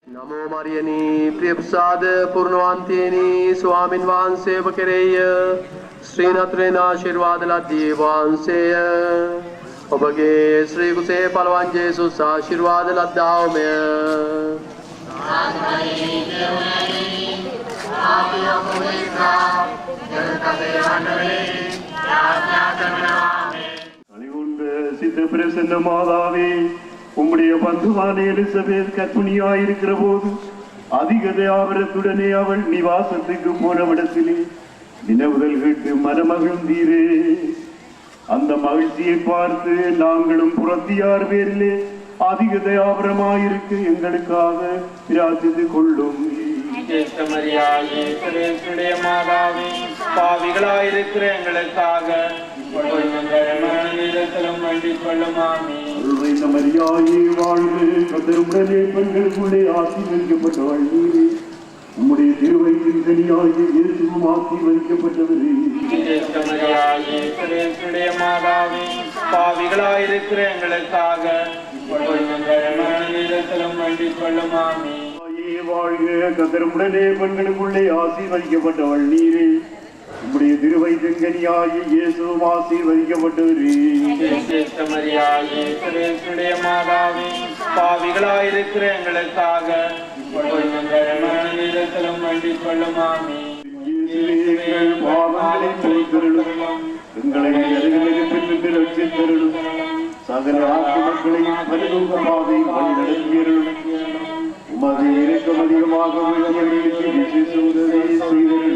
नमो मरियनी प्रिय प्रसाद पूर्णवंतेनी स्वामिन वांसे बकरेय श्रीनाथरेना आशीर्वाद लद्दी वांसेय ඔබගේ ශ්‍රී කුසේ පළවන් ජේසුස් ආශිර්වාද ලද්දාවමය. அழிவுண்ட சித்த பிரசன்ன மாதாவே, உம்முடைய பந்துவான எலிசபெத் கற்புணியாயிருக்கிற போது அதிக ஆபரத்துடனே அவள் நிவாசத்துக்கு போனவிடத்திலே நினைவுகள் கேட்டு மனமகிழ்ந்தீரே. அந்த மகிழ்ச்சியை பார்த்து நாங்களும் புறத்தியார் பேரிலே அதிக தயாபரமாயிருக்க எங்களுக்காக பிரார்த்தித்துக் கொள்ளும். மாதாவே, பாவிகளாயிருக்கிற எங்களுக்காக மரியாயே வாழ்வு கதருடனே பெண்களுக்குள்ளே ஆசீர்வதிக்கப்பட்டவள் நீரே. உம்முடைய திருவயிற்றின் கனியாகிய இயேசுவும் ஆசீர்வதிக்கப்பட்டவரே. மாதாவே, பாவிகளாயிருக்கிற எங்களுக்காக வாழ்க கதருடனே பெண்களுக்குள்ளே ஆசீர்வதிக்கப்பட்டவள் நீரே. உம்முடைய திருவயிற்றின் கனியாகிய இயேசுவும் ஆசீர்வதிக்கப்பட்டவரே. மாதாவே, பாவிகளாயிருக்கிற எங்களுக்காக பாவங்களை பொறுத்தருளும், எங்களை அருகிலிருந்து ரட்சித்தருளும், சகல ஆத்மக்களையும் பரிலோக பாதையில் வழி நடத்தியருளும். உமது இரக்கம் அதிகமாக விசேஷ உதவி செய்தருளும்.